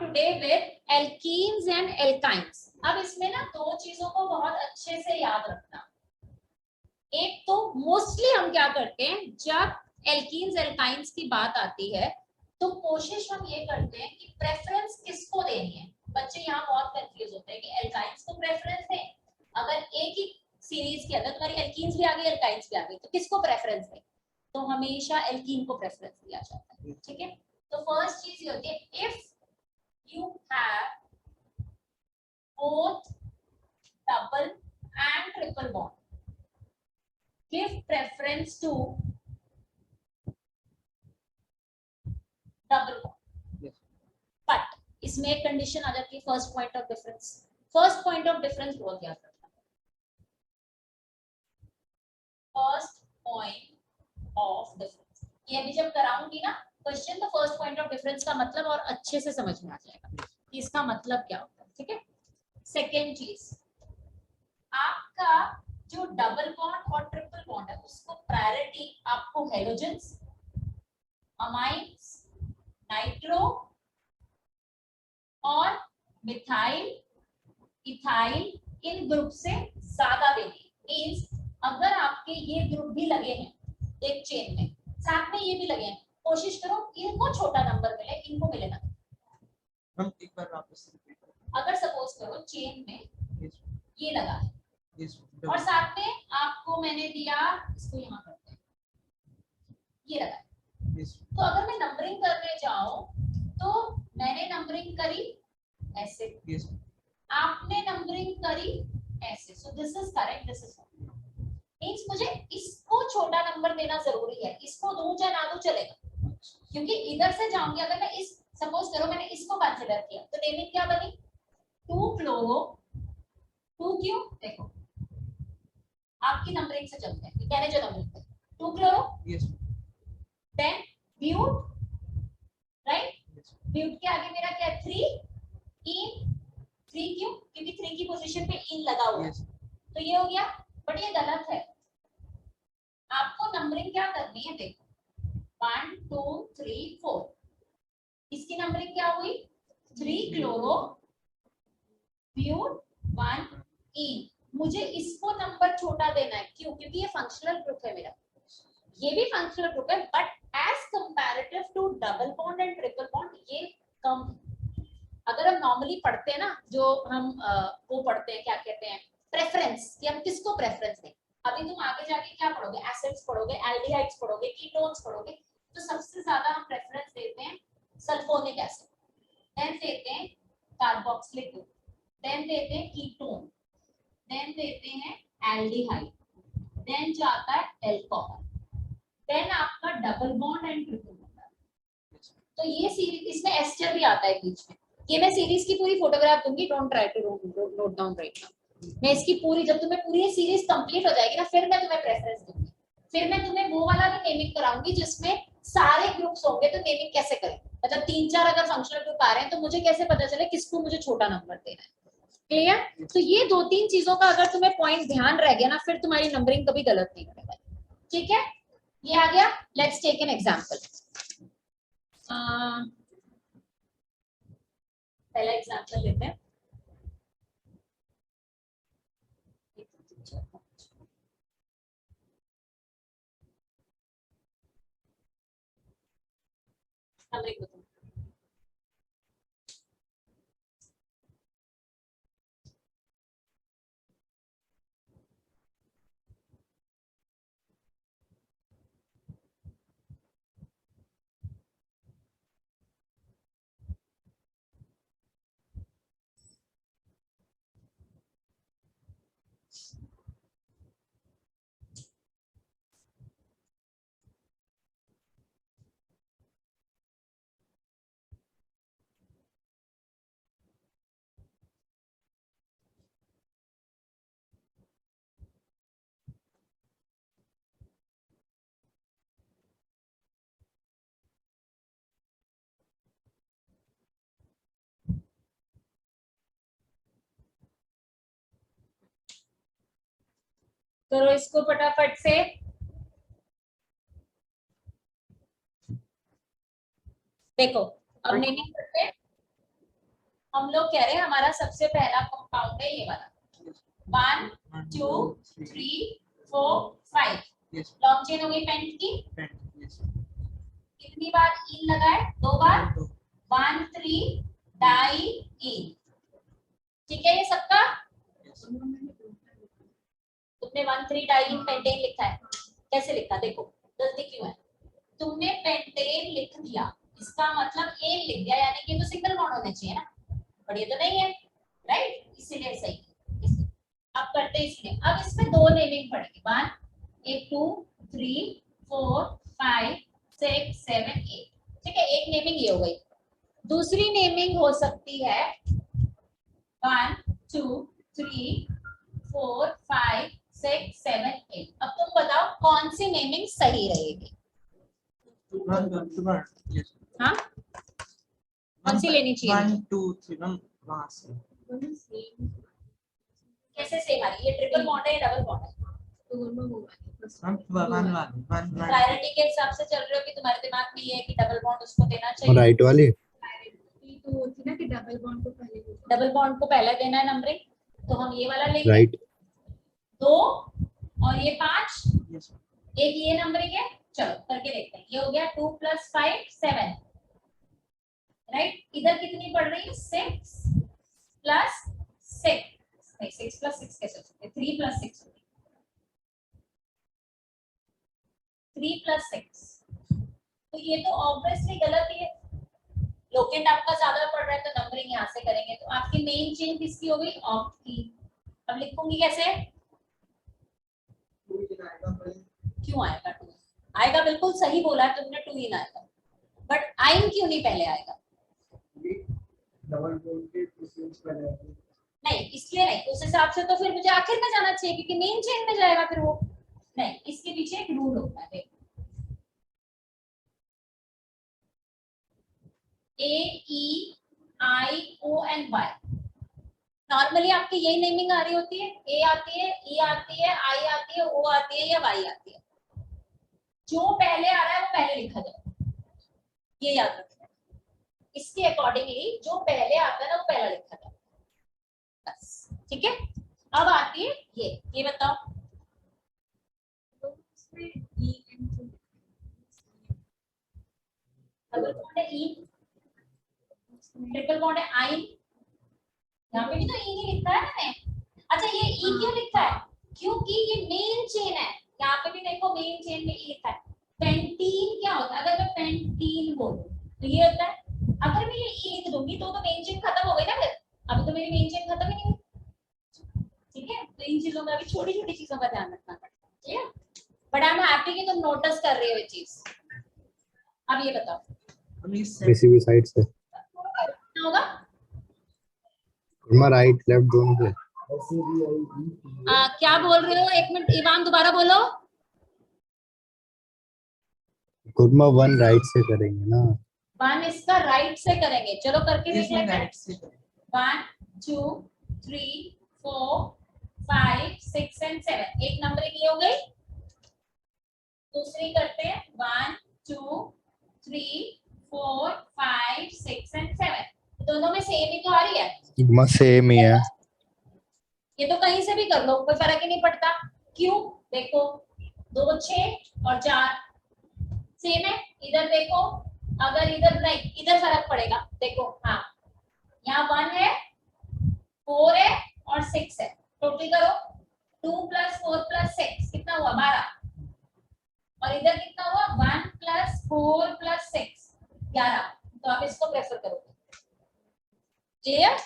Today with alkenes and alkynes. अब इसमें ना दो चीजों को बहुत अच्छे से याद रखना। एक तो मोस्टली हम क्या करते हैं, जब एल्कीन्स एल्काइंस की बात आती है तो कोशिश हम ये करते हैं कि प्रेफरेंस किसको देनी है। बच्चे यहाँ बहुत कंफ्यूज होते हैं कि एल्काइंस को प्रेफरेंस दें, अगर एक ही सीरीज के अंदर तुम्हारी एल्कीन्स भी आ गई एल्काइंस भी आ गई तो किसको प्रेफरेंस दें, तो हमेशा एल्कीन को प्रेफरेंस दिया जाता है। ठीक है, तो फर्स्ट चीज ये होती है, if you have both double and triple bond, give preference to double bond। yes. but इसमें एक कंडीशन आ जाती है, first point of difference. First point of difference बहुत याद रखना, फर्स्ट पॉइंट ऑफ डिफरेंस। ये अभी जब कराऊंगी ना क्वेश्चन, तो फर्स्ट पॉइंट ऑफ डिफरेंस का मतलब और अच्छे से समझ में आ जाएगा कि इसका मतलब क्या होता है। ठीक है, सेकेंड चीज, आपका जो डबल बॉन्ड और ट्रिपल बॉन्ड है उसको प्रायोरिटी आपको हेलोजेंस, अमाइन्स, नाइट्रो और मिथाइल, इथाइल इन ग्रुप से ज्यादा देनी। मींस अगर आपके ये ग्रुप भी लगे हैं एक चेन में, साथ में ये भी लगे हैं, कोशिश करो इनको छोटा नंबर मिले, इनको मिले ना। हम एक बार वापस रिपीट करें। अगर सपोज करो चेन में ये लगा है और साथ में आपको मैंने दिया, इसको यहाँ करते हैं, ये लगा है, तो अगर मैं नंबरिंग करने जाऊं तो मैंने नंबरिंग करी ऐसे, आपने नंबरिंग करी ऐसे, so this is correct, this is means मुझे इसको छोटा नंबर देना जरूरी है, इसको दूं या ना दूं चलेगा, क्योंकि इधर से जाऊंगी। अगर मैं इस, सपोज करो मैंने इसको कंसीडर किया तो नेमिंग क्या बनी, 2 क्लोरो, 2 क्यों, देखो आपकी नंबरिंग से चलते हैं, मैंने जो नंबरिंग करी 2 chloro, yes, then but, right, but के आगे मेरा क्या है 3 इन, 3 क्यों, क्योंकि 3 की पोजीशन पे इन लगा हुआ है, तो ये हो गया। बट ये गलत है, आपको नंबरिंग क्या करनी है, देखो 1 2 3 4, इसकी नंबरिंग क्या हुई 3 क्लोरो ब्यूट 1 इन, मुझे इसको नंबर छोटा देना है, क्यों, क्योंकि ये फंक्शनल ग्रुप है मेरा, ये भी फंक्शनल ग्रुप है, but as comparative to double bond and triple bond ये कम। अगर हम नॉर्मली पढ़ते हैं ना, जो हम वो पढ़ते हैं, क्या कहते हैं, प्रेफरेंस, कि हम किसको प्रेफरेंस दें। अभी तुम आगे जाके क्या पढ़ोगे, एसिड्स पढ़ोगे, एल्डिहाइड्स पढ़ोगे, कीटोन्स पढ़ोगे, तो सबसे ज्यादा हम प्रेफरेंस देते हैं सल्फोनिक एसिड, देन देते हैं कार्बोक्सिलिक ग्रुप, देन देते हैं कीटोन, देन देते हैं एल्डिहाइड, देन जाता है एल्कोहल, देन आपका double bond and triple bond. तो ये सीरीज, इसमें एस्टर भी आता है बीच में, ये मैं सीरीज की पूरी फोटोग्राफ दूंगी, don't try to note down right now. मैं इसकी पूरी, जब तुम्हें पूरी सीरीज कंप्लीट हो जाएगी ना, फिर मैं तुम्हें प्रेफरेंस दूंगी, फिर मैं तुम्हें वो वाला भी नेमिंग कराऊंगी जिसमें सारे ग्रुप्स होंगे, तो नेमिंग कैसे करें, मतलब 3-4 अगर फंक्शनल ग्रुप आ रहे हैं तो मुझे कैसे पता चले किसको मुझे छोटा नंबर देना है। क्लियर? तो ये 2-3 चीजों का अगर तुम्हें पॉइंट ध्यान रह गया ना, फिर तुम्हारी नंबरिंग कभी गलत नहीं करेगा। ठीक है, ये आ गया। Let's take an example. पहला एग्जांपल लेते हैं। करो इसको फटाफट से। देखो अब नेमिंग करते हैं। हम लोग कह रहे हैं हमारा सबसे पहला कंपाउंड है ये वाला 1 2 3 4 5 Yes. लॉन्ग चेन हो गई पेंट की। Pent. Yes. कितनी बार इन लगाए? 2 बार 1 3 डाई इन। ठीक है ये सबका Yes. तुमने 1 3 डाई इन पेंटेन लिखा है। कैसे लिखा देखो गलती क्यों है? तुमने पेंटेन लिख दिया इसका मतलब एन लिख दिया यानी कि तो सिंगल बॉन्ड होने चाहिए ना पर ये तो नहीं है राइट इसीलिए सही। अब करते हैं इसमें अब इसमें दो नेमिंग पड़ेगी 1 एक 2 3 4 5 6 7 8 ठीक है एक नेमिंग ये हो गई। दूसरी नेमिंग हो सकती है 1 2 3 4 5 6 7 8। अब तुम बताओ कौन सी नेमिंग सही रहेगी? Yes. हाँ कौन सी लेनी चाहिए? 1 2 3 मैम वहां से कैसे सेम आ रही है? ये ट्रिपल बॉन्ड है या डबल बॉन्ड है? मैम 1 प्रायोरिटी के हिसाब से चल रहे हो कि तुम्हारे दिमाग में ये है कि डबल बॉन्ड उसको देना चाहिए? राइट वाली तो होती ना कि डबल बॉन्ड को पहले डबल बॉन्ड को पहले देना है नंबरिंग तो हम ये वाला लेंगे राइट 2 और ये 5 Yes. एक ये नंबरिंग है। चलो करके देखते हैं ये हो गया 2 + 5 7 राइट। इधर कितनी पड़ रही है 6 + 6 नहीं 6 + 6 कैसे हो सकते 3 + 6 3 + 6 तो ये तो ऑब्वियसली गलत ही है। लोकेंट आपका ज्यादा पड़ रहा है तो नंबरिंग यहाँ से करेंगे तो आपकी मेन चेन किसकी हो गई ऑक्ट की। अब लिखूंगी कैसे? क्यों आएगा 2 आएगा बिल्कुल सही बोला है तुमने 2 ही ना आएगा बट आइन क्यों नहीं पहले आएगा? नहीं इसलिए नहीं उस हिसाब से तो फिर मुझे आखिर में जाना चाहिए क्योंकि मेन चेन में जाएगा फिर वो नहीं इसके पीछे एक रूल होता है देखो AEIONY नॉर्मली आपकी यही नेमिंग आ रही होती है ए आती है ई आती है आई आती है ओ आती है या वाई आती है। जो पहले आ रहा है वो पहले लिखा जाए ये याद रखना इसके अकॉर्डिंगली जो पहले आता है ना वो पहला लिखा जाए बस ठीक है। अब आती है ये बताओ डबल बॉन्ड है ई ट्रिपल बॉन्ड है आई यहाँ पे भी तो ई नहीं लिखा है मैंने। अच्छा ये ई क्यों लिखा है? क्योंकि ये मेन चेन है। यहाँ पे भी देखो मेन चेन में ई लिखा है। पेंटीन क्या होता है? अगर मैं पेंटीन बोलूं तो ये होता है अगर मैं ये ई लिख दूंगी तो मेन चेन खत्म हो गई ना फिर अभी तो मेरी मेन चेन खत्म ही नहीं हुई ठीक है। तो इन चीजों में अभी छोटी छोटी चीजों का ध्यान रखना पड़ता है ठीक है बट आई एम हैप्पी कि तुम नोटिस कर रहे हो ये चीज। अब ये बताओ किसी भी साइड से क्या होगा? राइट लेफ्ट दोनों से क्या बोल रहे हो? एक मिनट इवान दोबारा बोलो। गुरमा 1 राइट से करेंगे ना 1 इसका राइट से करेंगे चलो करके देख इसमें लेते हैं। राइट से 1 2 3 4 5 6 एंड 7 एक नंबर की हो गई। दूसरी करते हैं 1 2 3 4 5 6 एंड 7 दोनों में सेम ही तो आ रही है। गुरमा सेम ही है ये तो कहीं से भी कर लो कोई फर्क ही नहीं पड़ता। क्यों? देखो 2 6 और 4 सेम है। इधर देखो अगर इधर नहीं इधर फर्क पड़ेगा देखो हाँ यहाँ 1 है 4 है और 6 है टोटल करो 2 + 4 + 6 कितना हुआ 12 और इधर कितना हुआ 1 + 4 + 6 11 तो आप इसको प्रेफर करोगे क्लियर।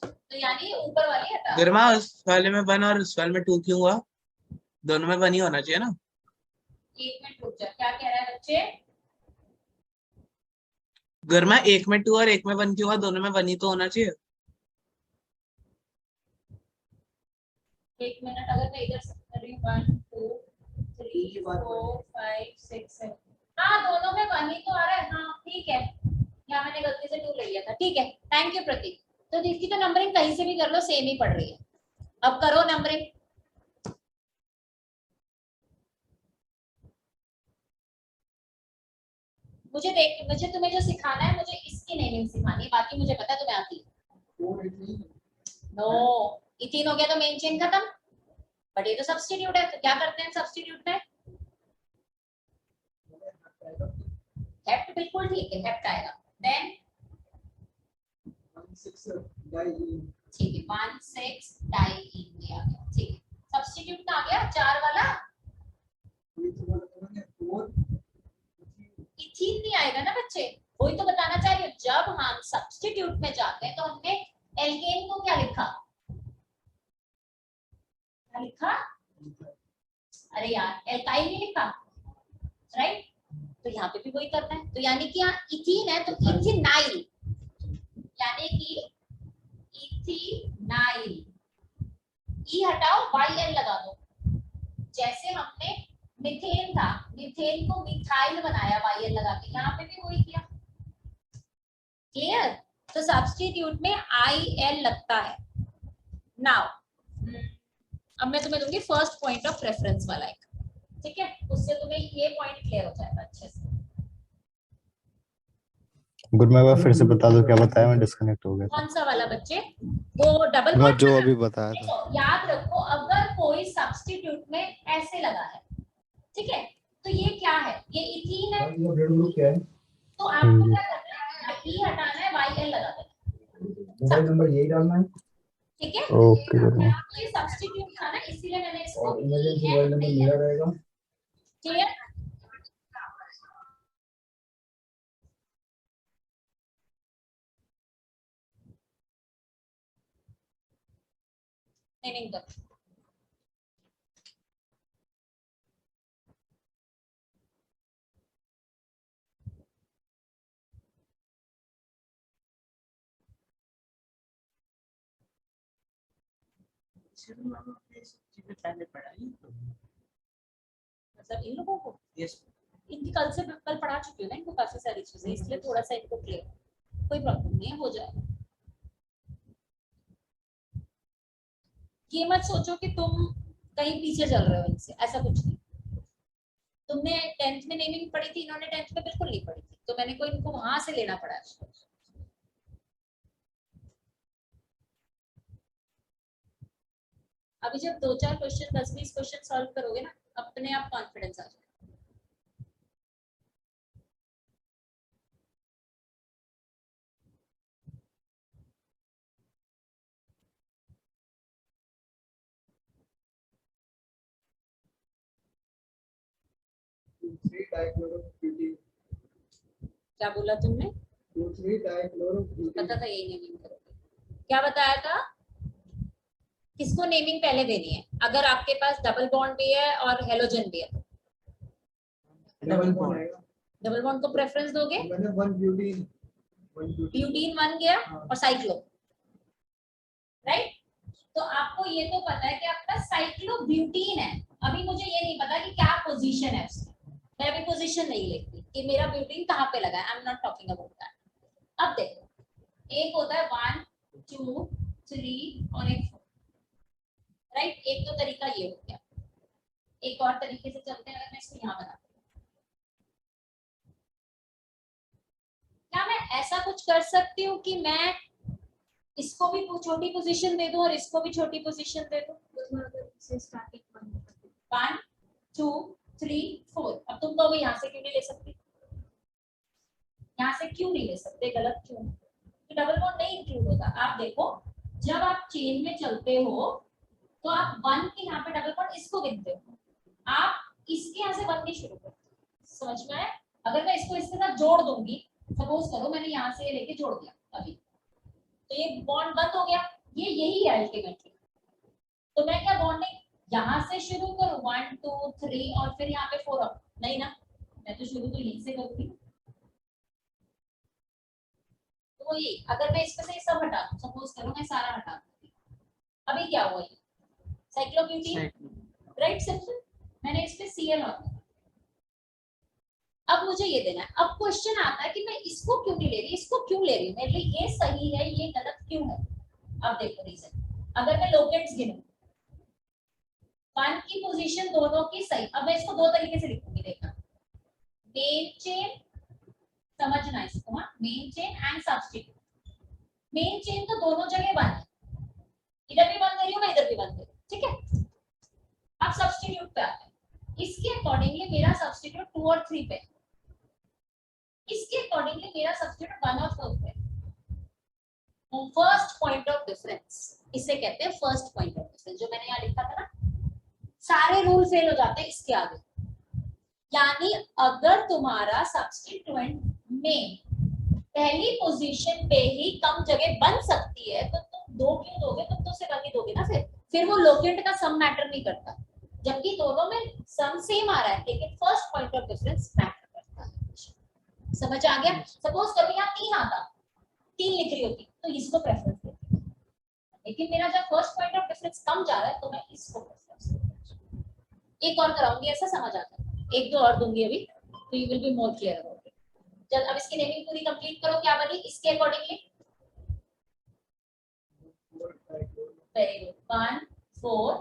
तो यानी ऊपर वाली हटा गर्मा उस वाले में 1 और उस वाले में 2 क्यों हुआ? दोनों में 1 ही होना चाहिए ना। एक मिनट रुक जा क्या कह रहा है बच्चे? गर्मा एक में 2 और एक में 1 क्यों हुआ? दोनों में 1 ही तो होना चाहिए। एक मिनट अगर मैं इधर से कर रही हूँ 1 2 3 4 5 6 7 हाँ दोनों में 1 ही तो आ रहा है। हाँ ठीक है यहाँ मैंने गलती से 2 ले लिया था ठीक है थैंक यू प्रतीक। तो इसकी तो नंबरिंग कहीं से भी कर लो सेम ही पड़ रही है। अब करो नंबरिंग मुझे तुम्हें जो सिखाना है मुझे इसकी नेमिंग सिखानी है बाकी मुझे पता है तुम्हें आती है नो, इथीन हो गया तो मेन चेन खत्म, बट ये तो सब्स्टिट्यूट है, तो क्या करते हैं सब्स्टिट्यूट में? हेप्ट बिल्कुल ठीक है, हेप्ट आएगा। देन ठीक है 1,6 डाइईन में आ गया, ठीक है। सब्स्टिट्यूट का आ गया 4 वाला, इथीन नहीं आएगा ना बच्चे, वही तो बताना चाह रही हूँ। जब हम सब्स्टिट्यूट में जाते हैं तो हमने एल्केन को क्या लिखा, क्या लिखा? अरे यार एल्काइल नहीं लिखा, राइट? तो यहाँ पे भी वही करना है, तो यानी कि यहाँ इथीन है तो इथिनाइल, यानी कि इथिनाइल, ई हटाओ YL लगा दो। जैसे हमने मिथेन था, मिथेन को मिथाइल बनाया YL लगा के, यहाँ पे भी वही किया। क्लियर? तो सब्स्टिट्यूट में IL लगता है। नाउ अब मैं तुम्हें दूंगी फर्स्ट पॉइंट ऑफ रेफरेंस वाला एक, ठीक है? उससे तुम्हें ये पॉइंट क्लियर हो जाएगा अच्छे से। गुड मैं बार फिर से बता दो क्या बताया, मैं डिस्कनेक्ट हो गया था। कौन सा वाला बच्चे? वो डबल मैं बॉन्ड जो अभी बताया था। देखो याद रखो, अगर कोई सब्स्टिट्यूट में ऐसे लगा है, ठीक है, तो ये क्या है? ये इथीन है, ये ब्लड ग्रुप क्या है? तो आपको क्या करना है? ई हटाना है, YL लगा देना, मोबाइल नंबर यही डालना है ठीक है? ओके गुड मैं ये सब्स्टिट्यूट था ना, इसीलिए मैंने इसको और इमरजेंसी मोबाइल नंबर मेरा रहेगा। क्लियर? नहीं कर पहले पढ़ाई मतलब इन लोगों को यस इनकी कल पढ़ा चुकी हूँ ना इनको काफी सारी चीजें, इसलिए थोड़ा सा इनको क्लियर, कोई प्रॉब्लम नहीं है, हो जाएगा। ये मत सोचो कि तुम कहीं पीछे चल रहे हो इनसे, ऐसा कुछ नहीं। तुमने 10th में नेमिंग पढ़ी थी, इन्होंने 10th में बिल्कुल नहीं पढ़ी थी, तो मैंने को इनको वहां से लेना पड़ा है। अभी जब 2-4 क्वेश्चन 10-20 क्वेश्चन सॉल्व करोगे ना, अपने आप कॉन्फिडेंस आ जाएगा। क्या बोला तुमने? पता था यही नेमिंग करोगे। क्या बताया था? किसको नेमिंग पहले देनी है? अगर आपके पास डबल बॉन्ड भी है और हेलोजन भी है, डबल बॉन्ड डबल बॉन्ड को प्रेफरेंस दोगे? मैंने वन ब्यूटीन 1 गया और साइक्लो, राइट? तो आपको ये तो पता है कि आपका साइक्लोब्यूटीन है। अभी मुझे ये नहीं पता कि क्या पोजीशन है उसकी, मैं अभी पोजीशन नहीं लिखती कि मेरा ब्यूटीन कहाँ पे लगा है, I am not talking about that. अब देखो, एक होता है 1 2 3 और एक 4, राइट? एक तो तरीका ये हो गया, एक और तरीके से चलते हैं। अगर मैं इसको यहाँ बनाती हूँ, क्या मैं ऐसा कुछ कर सकती हूँ कि मैं इसको भी छोटी पोजीशन दे दूं और इसको भी छोटी पोजीशन दे दूं? 1 2 3 4। अब तुम कहोगे यहाँ से क्यों नहीं ले सकती, यहाँ से क्यों नहीं ले सकते, गलत क्यों? तो डबल बॉन्ड नहीं इंक्लूड होता। आप देखो, जब आप चेन में चलते हो तो आप 1 के यहाँ पे डबल बॉन्ड इसको गिनते हो, आप इसके यहाँ से 1 नहीं शुरू करते। समझ में आया? अगर मैं इसको इसके साथ जोड़ दूंगी, सपोज करो मैंने यहाँ से लेके जोड़ दिया अभी, तो ये बॉन्ड बंद हो गया, ये यही है अल्टीमेटली। तो मैं क्या बॉन्डिंग यहाँ से शुरू करूँ 1 2 3 और फिर यहाँ पे 4 अप? नहीं ना, मैं तो शुरू तो यहीं से करूंगी। तो ये अगर मैं इसमें से सब हटा दूं, सपोज करो मैं सारा हटा दूं, अभी क्या हुआ? ये साइक्लोब्यूटीन, राइट? सिंपल, मैंने इस पे Cl और अब मुझे ये देना है। अब क्वेश्चन आता है कि मैं इसको क्यों नहीं ले रही, इसको क्यों ले रही हूँ, मेरे लिए ये सही है ये गलत क्यों है? अब देखो रीजन, अगर मैं लोकेट्स गिनूं, 1 की पोजीशन दोनों की सही। अब मैं इसको दो तरीके से लिखूंगी, देखना, मेन चेन, समझना इसको, हाँ, main chain and substitute. Main chain तो दोनों जगह 1 है, इधर भी 1 दे रही हूँ मैं, इधर भी 1 दे रही हूँ, ठीक है। अब सब्स्टिट्यूट पे आते हैं। इसके अकॉर्डिंगली मेरा सब्स्टिट्यूट 2 और 3 पे, इसके अकॉर्डिंगली मेरा सब्स्टिट्यूट 1 और 4 पे। फर्स्ट पॉइंट ऑफ डिफरेंस, इसे कहते हैं फर्स्ट पॉइंट ऑफ डिफरेंस, जो मैंने यहाँ लिखा था ना, सारे रूल फेल हो जाते हैं इसके आगे। यानी अगर तुम्हारा सब्स्टिट्यूएंट में पहली पोजीशन पे ही कम जगह बन सकती है तो तुम 2 क्यों दोगे, तुम तो सिर्फ 1 ही दोगे ना। फिर वो लोकेंट का सम मैटर नहीं करता, जबकि दोनों में सम सेम आ रहा है, लेकिन first point of difference matter करता है। समझ आ गया? सपोज कभी यहाँ 3 आता, 3 लिख रही होती तो इसको प्रेफरेंस देती, लेकिन मेरा जब फर्स्ट पॉइंट ऑफ डिफरेंस कम जा रहा है तो मैं इसको प्रेफरेंस देती। एक और कराऊंगी, ऐसा समझ आ जाता है, 1-2 और दूंगी अभी, तो you will be more clear about it. जब अब इसकी नेमिंग पूरी कंप्लीट करो, क्या बनी इसके अकॉर्डिंगली। वेरी गुड, 1,4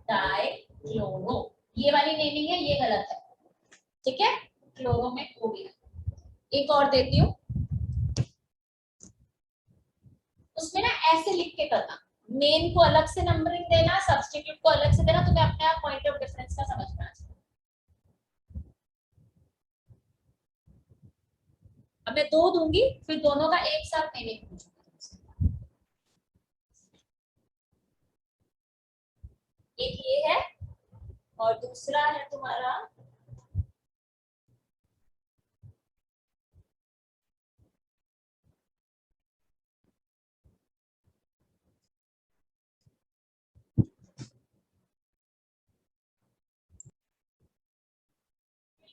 डाइक्लोरो, ये वाली नेमिंग है, ये गलत है, ठीक है। क्लोरो में ओ भी है। एक और देती हूँ, उसमें ना ऐसे लिख के करना, मेन को अलग से नंबरिंग देना, सब्स्टिट्यूट को अलग से देना, तुम्हें अपने आप पॉइंट ऑफ डिफरेंस का समझना है। अब मैं 2 दूंगी, फिर दोनों का एक साथ नेमिंग पूछूंगी। एक ये है और दूसरा है तुम्हारा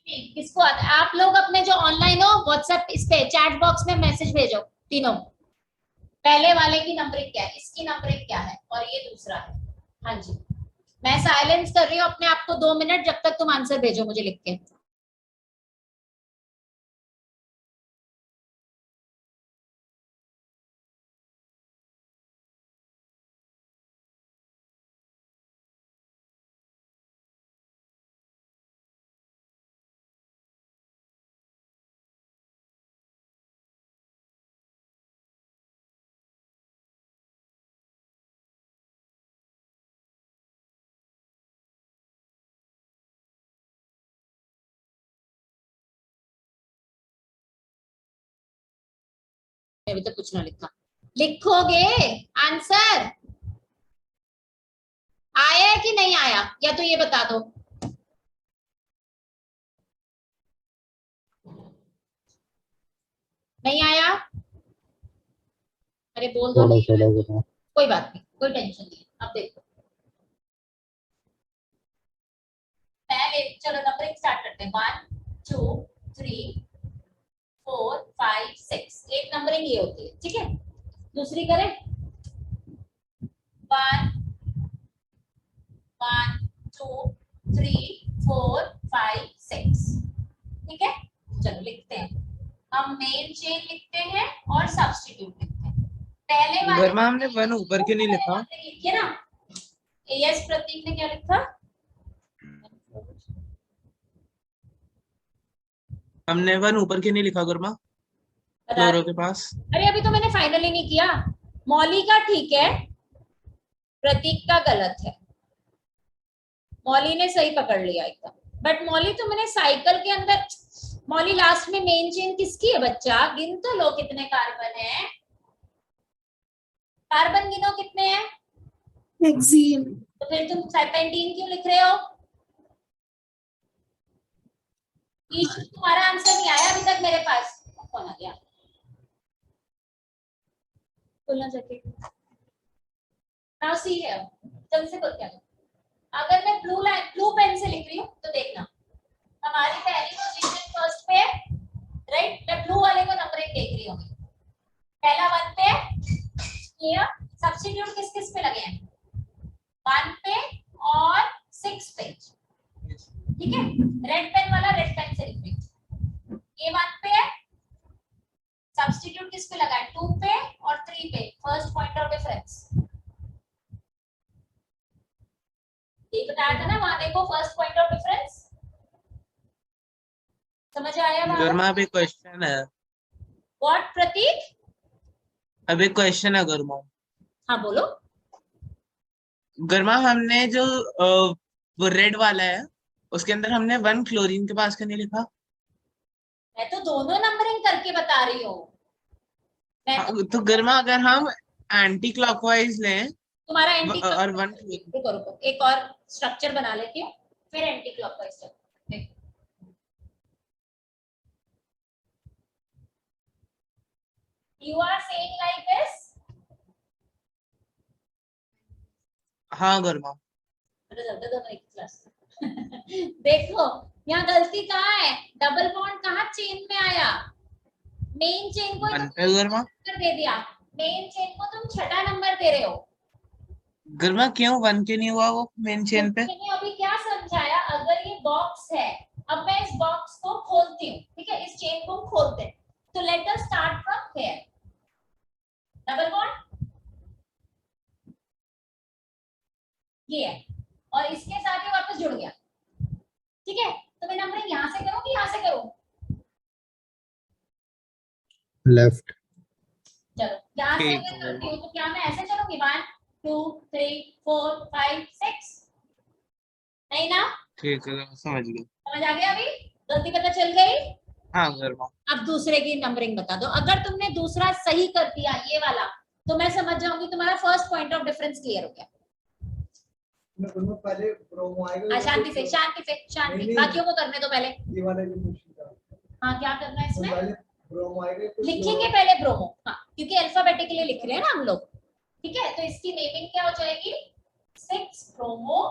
किसको आता है। आप लोग अपने जो ऑनलाइन हो व्हाट्सएप इस पे चैट बॉक्स में मैसेज भेजो तीनों, पहले वाले की नंबरिंग क्या है, इसकी नंबरिंग क्या है और ये दूसरा है। हाँ जी, मैं साइलेंस कर रही हूँ अपने आप को 2 मिनट, जब तक तुम आंसर भेजो मुझे लिख के। अभी तक कुछ ना लिखा, लिखोगे आंसर आया है कि नहीं आया, या तो ये बता दो। नहीं आया, अरे बोल दो नहीं आया। कोई बात नहीं, कोई टेंशन नहीं। अब देखो पहले, चलो नंबरिंग स्टार्ट करते हैं। 1 2 3 4 5 6, एक नंबरिंग ये होती है, ठीक है। दूसरी करें, 1 1 2 3 4 5 6, ठीक है। चलो लिखते हैं, हम मेन चेन लिखते हैं और सब्स्टिट्यूट लिखते हैं। पहले वाले वर्मा हमने 1 ऊपर के नहीं लिखा, लिखिए ना। एएस प्रतीक ने क्या लिखा, हमने 1 ऊपर के नहीं लिखा वर्मा, क्लोरो के पास। अरे अभी तो मैंने फाइनली नहीं किया। मौली का ठीक है, प्रतीक का गलत है। मौली ने सही पकड़ लिया एकदम, बट मौली तो मैंने साइकिल के अंदर, मौली लास्ट में मेन चेन किसकी है बच्चा, गिन तो लो कितने कार्बन है, कार्बन गिनो कितने हैं, हेक्सीन। तो फिर तुम पेंटीन क्यों लिख रहे हो। तुम्हारा आंसर नहीं आया अभी तक मेरे पास, कौन आ गया, बोलना चाहिए ना, सी है जल्दी से बोल क्या। अगर मैं ब्लू पेन से लिख रही हूँ तो देखना, हमारी पहली पोजीशन फर्स्ट पे, राइट। मैं ब्लू वाले को नंबरिंग देख रही हूँ, पहला 1 पे, ये सब्स्टिट्यूट किस किस पे लगे हैं, 1 पे और 6 पे, ठीक है। रेड पेन वाला रेड पेन से लिख रही हूँ, ये 1 पे है, सब्स्टिट्यूट किस पे लगा है, 2 पे और 3 पे, फर्स्ट पॉइंट ऑफ डिफरेंस ये बताया था ना, वहां देखो फर्स्ट पॉइंट ऑफ डिफरेंस, समझ आया वर्मा अब एक क्वेश्चन है, व्हाट प्रतीक, अब एक क्वेश्चन है वर्मा। हाँ बोलो। गर्मा हमने जो वो रेड वाला है उसके अंदर हमने 1 क्लोरीन के पास का नहीं लिखा। मैं तो दोनों नंबरिंग करके बता रही हूँ। मैं हाँ, तो तो गर्मा अगर हम एंटी क्लॉकवाइज लें तुम्हारा एंटी और 1 रुको रुको, एक और स्ट्रक्चर बना लेती हूँ, फिर एंटी क्लॉकवाइज चलते हैं। You are saying like this? हाँ गर्मा अरे जल्दी दोनों एक क्लास। देखो यहाँ गलती कहाँ है, डबल बॉन्ड कहाँ चेन में आया, मेन चेन को ही 1 पे गर्मा। नंबर दे दिया, मेन चेन को तुम छठा नंबर दे रहे हो। गर्मा क्यों 1 के नहीं हुआ वो मेन चेन पे? मैंने अभी क्या समझाया, अगर ये बॉक्स है, अब मैं इस बॉक्स को खोलती हूँ, ठीक है, इस चेन को खोलते हैं, तो let us start from here, double bond ये है और इसके साथ ही वापस जुड़ गया, ठीक है, तो मैं नंबरिंग यहाँ से करूँ कि यहाँ से करूँ? लेफ्ट। चलो यहाँ से ठीक मैं है करती हूँ, तो क्या मैं ऐसे चलूंगी 1 2 3 4 5 6? नहीं ना, ठीक है समझ गया। समझ आ गया, अभी गलती पता चल गई। हाँ गर्मा। अब दूसरे की नंबरिंग बता दो, अगर तुमने दूसरा सही कर दिया ये वाला, तो मैं समझ जाऊंगी तुम्हारा first point of difference clear हो गया। पहले ब्रोमो आएगा। शांति से शांति से शांति, बाकियों को करने दो पहले। ये वाला जो पूछा। हाँ क्या करना है इसमें? ब्रोमो आएगा, लिखेंगे पहले ब्रोमो, हाँ क्योंकि अल्फाबेटिकली लिख रहे हैं ना हम लोग, ठीक है, तो इसकी नेमिंग क्या हो जाएगी, 6 ब्रोमो,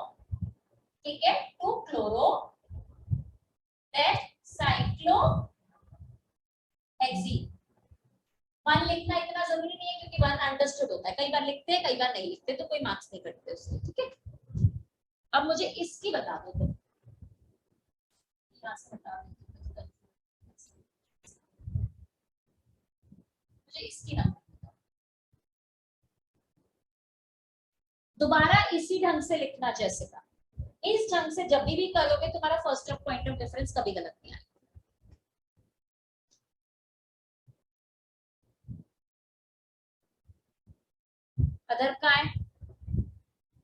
ठीक है, 2 क्लोरो, देन साइक्लो हेक्सी। 1 लिखना इतना जरूरी नहीं है क्योंकि 1 अंडरस्टूड होता है, कई बार लिखते हैं कई बार नहीं लिखते, तो कोई मार्क्स नहीं कटते उसके, ठीक है। अब मुझे इसकी बता दो तुम, यहाँ से बता दो मुझे इसकी नंबर दोबारा इसी ढंग से लिखना, जैसे का इस ढंग से जब भी करोगे तुम्हारा first of point of difference कभी गलत नहीं आएगा। अदर का है,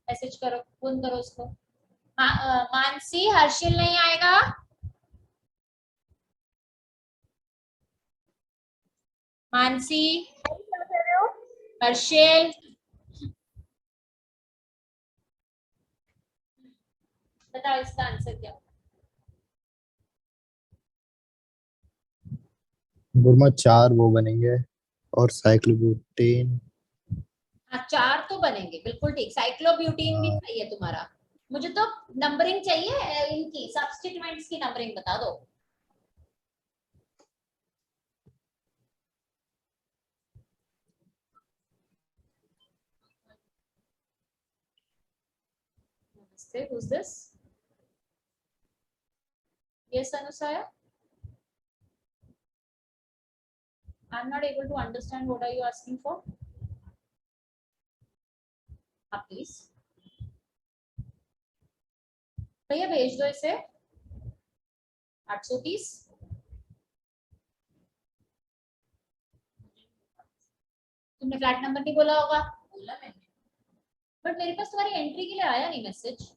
मैसेज करो, फोन करो उसको। मानसी, हर्षिल नहीं आएगा? मानसी, हर्षिल, बताओ इसका आंसर क्या होगा? गुरमा 4 वो बनेंगे और साइक्लोब्यूटेन। हाँ 4 तो बनेंगे, बिल्कुल ठीक, साइक्लोब्यूटीन भी सही है तुम्हारा। मुझे तो नंबरिंग चाहिए, इनकी सब्स्टिट्यूएंट्स की नंबरिंग बता दो। नमस्ते, who's this? Yes, Anusaya. I'm not able to understand what are you asking for. Please. भैया भेज दो इसे 830। तुमने फ्लैट नंबर नहीं बोला होगा? बोला मैंने, बट मेरे पास तुम्हारी एंट्री के लिए आया नहीं मैसेज,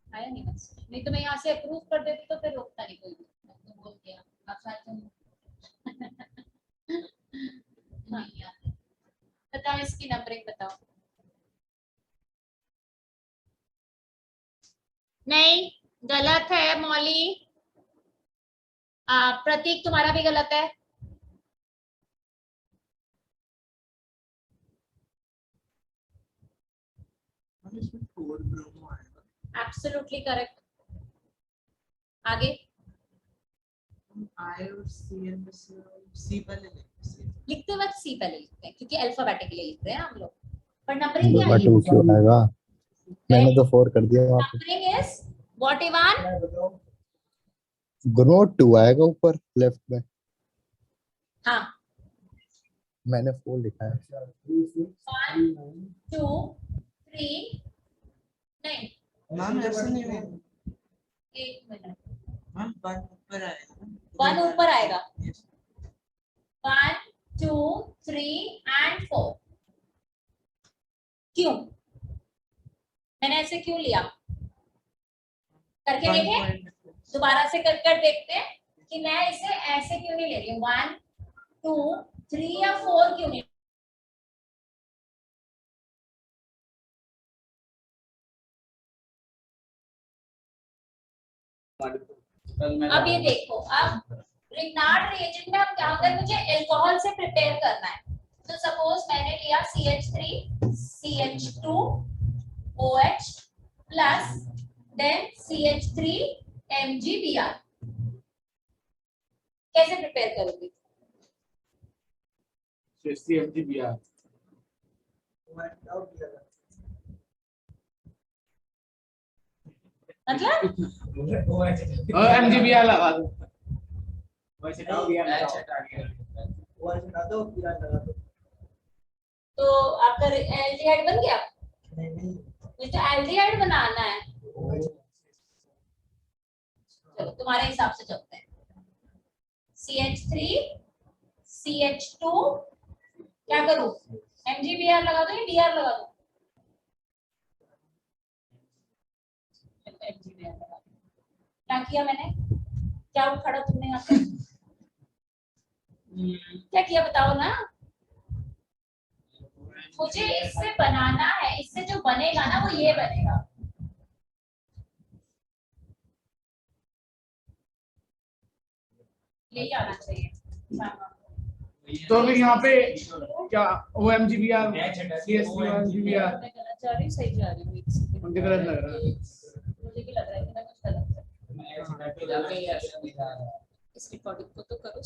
आया नहीं मैसेज, नहीं तो मैं यहाँ से अप्रूव कर देती तो फिर रोकता नहीं कोई, तो बोल दिया आप शायद तुम। बताओ इसकी नंबरिंग बताओ। नहीं गलत है मौली, प्रतीक तुम्हारा भी गलत है। Absolutely correct. आगे लिखते वक्त सी पहले लिखते हैं क्योंकि अल्फाबेटिकली लिख रहे हैं हम लोग, पर नंबरिंग क्या गुरमा है? 2 क्यों आएगा? मैंने तो 4 कर दिया वहां पे। Numbering is what even? गुरमा 2 आएगा ऊपर लेफ्ट में। हाँ मैंने 4 लिखा है। 1 2 3 नहीं मैम ऐसा नहीं है, 1 मिनट, मैम 1 ऊपर आएगा, 1 ऊपर आएगा, 1 2 3 and 4, क्यों? मैंने ऐसे क्यों लिया? करके देखें, दोबारा से कर देखते हैं कि मैं इसे ऐसे क्यों नहीं ले रही हूँ। 1 2 3 या 4 क्यों नहीं? अब ये देखो, अब रिग्नार्ड रिएजेंट में अब क्या होता है, मुझे अल्कोहल से प्रिपेयर करना है। तो सपोज मैंने लिया CH3 CH2 OH plus then CH3 MgBr। कैसे प्रिपेयर करोगी? MgBr मतलब MgBr लगा दो। तो आपका एल्डिहाइड बन गया। मुझे तो एल्डिहाइड बनाना है। चलो तुम्हारे हिसाब से चलते हैं। CH3 CH2 क्या करूं? MgBr लगा दो या Br लगा दो? MgBr लगा दो। क्या किया मैंने? क्या उखाड़ा तुमने यहाँ पे? क्या किया बताओ ना। मुझे इससे बनाना है, इससे जो बनेगा ना वो ये बनेगा। यही आना चाहिए। तो फिर यहाँ पे क्या OMgBr CH3 MgBr सही जा रही हूँ। मुझे गलत लग रहा है। मुझे भी लग रहा है कि ना कुछ गलत है। इस रिकॉर्डिंग को तो करो।